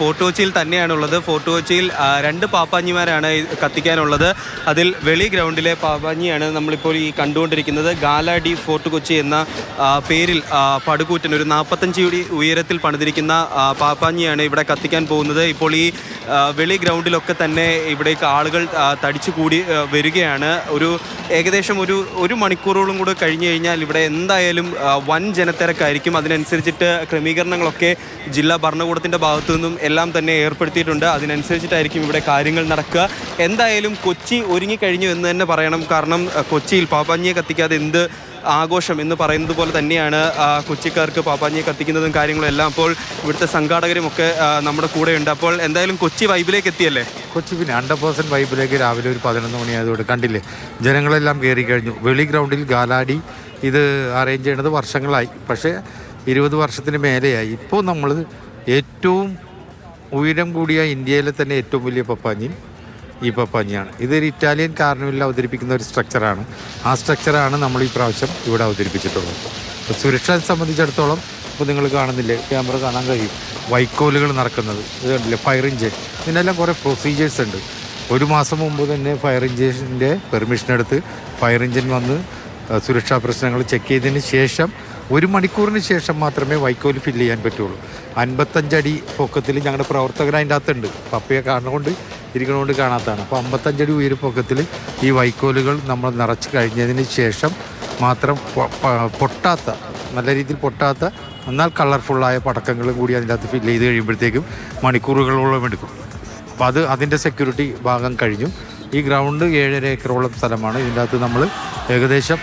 Fort കൊച്ചിയിൽ തന്നെയാണുള്ളത്. Fort കൊച്ചിയിൽ രണ്ട് പാപ്പാഞ്ഞിമാരാണ് കത്തിക്കാനുള്ളത്. അതിൽ വെളി ഗ്രൗണ്ടിലെ പാപ്പാഞ്ഞിയാണ് നമ്മളിപ്പോൾ ഈ കണ്ടുകൊണ്ടിരിക്കുന്നത്. ഗാലാഡി ഫോർട്ട് കൊച്ചി എന്ന പേരിൽ പടുകൂറ്റൻ ഒരു 45 അടി ഉയരത്തിൽ പണിതിരിക്കുന്ന പാപ്പാഞ്ഞിയാണ് ഇവിടെ കത്തിക്കാൻ പോകുന്നത്. ഇപ്പോൾ ഈ വെളി ഗ്രൗണ്ടിലൊക്കെ തന്നെ ഇവിടേക്ക് ആളുകൾ തടിച്ചു കൂടി വരികയാണ്. ഏകദേശം ഒരു മണിക്കൂറോളം കൂടെ കഴിഞ്ഞു കഴിഞ്ഞാൽ ഇവിടെ എന്തായാലും വൻ ജനത്തിരക്കായിരിക്കും. അതിനനുസരിച്ചിട്ട് ക്രമീകരണങ്ങളൊക്കെ ജില്ലാ ഭരണകൂടത്തിൻ്റെ ഭാഗത്തു നിന്നും എല്ലാം തന്നെ ഏർപ്പെടുത്തിയിട്ടുണ്ട്. അതിനനുസരിച്ചിട്ടായിരിക്കും ഇവിടെ കാര്യങ്ങൾ നടക്കുക. എന്തായാലും കൊച്ചി ഒരുങ്ങിക്കഴിഞ്ഞു എന്ന് തന്നെ പറയണം. കാരണം കൊച്ചിയിൽ പാപ്പാഞ്ഞിയെ കത്തിക്കാതെ എന്ത് ആഘോഷം എന്ന് പറയുന്നത് പോലെ തന്നെയാണ് കൊച്ചിക്കാർക്ക് പാപ്പാഞ്ഞിയെ കത്തിക്കുന്നതും കാര്യങ്ങളും എല്ലാം. അപ്പോൾ ഇവിടുത്തെ സംഘാടകരുമൊക്കെ നമ്മുടെ കൂടെയുണ്ട്. അപ്പോൾ എന്തായാലും കൊച്ചി വൈബിലേക്ക് എത്തിയല്ലേ? കൊച്ചി പിന്നെ 100% വൈബിലേക്ക് രാവിലെ ഒരു 11 മണിയായതോടെ കണ്ടില്ലേ, ജനങ്ങളെല്ലാം കയറി കഴിഞ്ഞു. വെളി ഗ്രൗണ്ടിൽ ഗാലാഡി ഇത് അറേഞ്ച് ചെയ്യണത് വർഷങ്ങളായി, പക്ഷേ 20 വർഷത്തിന് മേലെയായി. ഇപ്പോൾ നമ്മൾ ഏറ്റവും ഉയരം കൂടിയ ഇന്ത്യയിലെ തന്നെ ഏറ്റവും വലിയ പപ്പാഞ്ഞി ഈ പപ്പാഞ്ഞിയാണ്. ഇതൊരു ഇറ്റാലിയൻ കാർണിവലിൽ അവതരിപ്പിക്കുന്ന ഒരു സ്ട്രക്ചറാണ്. ആ സ്ട്രക്ചറാണ് നമ്മൾ ഈ പ്രാവശ്യം ഇവിടെ അവതരിപ്പിച്ചിട്ടുള്ളത്. സുരക്ഷയെ സംബന്ധിച്ചിടത്തോളം ഇപ്പോൾ നിങ്ങൾ കാണുന്നില്ലേ, ക്യാമറ കാണാൻ കഴിയും, വൈക്കോലുകൾ നടക്കുന്നത് ഇത് കണ്ടില്ലേ, ഫയർ എഞ്ചിൻ, ഇതിനെല്ലാം കുറേ പ്രൊസീജിയേഴ്സ് ഉണ്ട്. ഒരു മാസം മുമ്പ് തന്നെ ഫയർ എഞ്ചിൻ്റെ പെർമിഷൻ എടുത്ത് ഫയർ എഞ്ചിൻ വന്ന് സുരക്ഷാ പ്രശ്നങ്ങൾ ചെക്ക് ചെയ്തതിന് ശേഷം 1 മണിക്കൂറിന് ശേഷം മാത്രമേ വൈക്കോല് ഫില്ല് ചെയ്യാൻ പറ്റുള്ളൂ. 55 അടി പൊക്കത്തിൽ ഞങ്ങളുടെ പ്രവർത്തകർ അതിൻ്റെ അകത്തുണ്ട്. പപ്പയെ കാണുകൊണ്ട് ഇരിക്കണോണ്ട് കാണാത്തതാണ്. അപ്പോൾ 55 അടി ഉയരപ്പൊക്കത്തിൽ ഈ വൈക്കോലുകൾ നമ്മൾ നിറച്ച് കഴിഞ്ഞതിന് ശേഷം മാത്രം പൊട്ടാത്ത, നല്ല രീതിയിൽ പൊട്ടാത്ത, എന്നാൽ കളർഫുള്ളായ പടക്കങ്ങളും കൂടി അതിൻ്റെ അകത്ത് ഫില്ല് ചെയ്ത് കഴിയുമ്പോഴത്തേക്കും മണിക്കൂറുകളോളം എടുക്കും. അപ്പോൾ അതിൻ്റെ സെക്യൂരിറ്റി ഭാഗം കഴിഞ്ഞു. ഈ ഗ്രൗണ്ട് 7.5 ഏക്കറോളം സ്ഥലമാണ്. ഇതിൻ്റെ അകത്ത് നമ്മൾ ഏകദേശം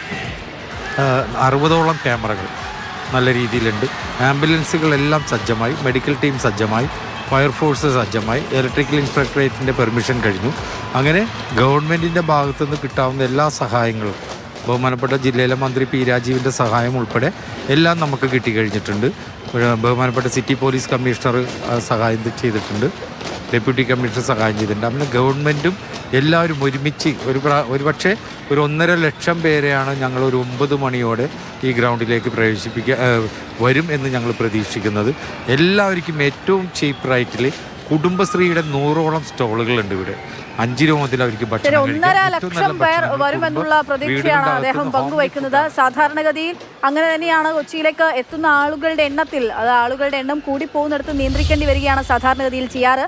60ഓളം ക്യാമറകൾ നല്ല രീതിയിലുണ്ട്. ആംബുലൻസുകളെല്ലാം സജ്ജമായി, മെഡിക്കൽ ടീം സജ്ജമായി, ഫയർഫോഴ്സ് സജ്ജമായി, ഇലക്ട്രിക്കൽ ഇൻസ്പെക്ടറേറ്റിൻ്റെ പെർമിഷൻ കഴിഞ്ഞു. അങ്ങനെ ഗവൺമെൻറ്റിൻ്റെ ഭാഗത്തുനിന്ന് കിട്ടാവുന്ന എല്ലാ സഹായങ്ങളും, ബഹുമാനപ്പെട്ട ജില്ലയിലെ മന്ത്രി പി രാജീവിൻ്റെ സഹായം ഉൾപ്പെടെ എല്ലാം നമുക്ക് കിട്ടിക്കഴിഞ്ഞിട്ടുണ്ട്. ബഹുമാനപ്പെട്ട സിറ്റി പോലീസ് കമ്മീഷണർ സഹായം ചെയ്തിട്ടുണ്ട്, ഡെപ്യൂട്ടി കമ്മീഷണർ സഹായം ചെയ്തിട്ടുണ്ട്. അങ്ങനെ ഗവൺമെൻറ്റും എല്ലാവരും ഒരുമിച്ച് ഒരുപക്ഷെ ഒരു 1.5 ലക്ഷം പേരെയാണ് ഞങ്ങൾ ഒരു 9 മണിയോടെ ഈ ഗ്രൗണ്ടിലേക്ക് വരും എന്ന് ഞങ്ങൾ പ്രതീക്ഷിക്കുന്നത്. എല്ലാവർക്കും ഏറ്റവും ചീപ്പ് റേറ്റിൽ കുടുംബശ്രീയുടെ 100ഓളം സ്റ്റോളുകളുണ്ട് ഇവിടെ. 5 രൂപ മുതൽ അവർക്ക് ഭക്ഷണം 1.5 ലക്ഷം പേർ വരുമെന്നുള്ള പ്രതീക്ഷയാണ് അദ്ദേഹം പങ്കുവയ്ക്കുന്നത്. സാധാരണഗതിയിൽ അങ്ങനെ തന്നെയാണ്. കൊച്ചിയിലേക്ക് എത്തുന്ന ആളുകളുടെ എണ്ണത്തിൽ ആളുകളുടെ എണ്ണം കൂടി പോകുന്നിടത്ത് നിയന്ത്രിക്കേണ്ടി വരികയാണ് സാധാരണഗതിയിൽ ചെയ്യാറ്.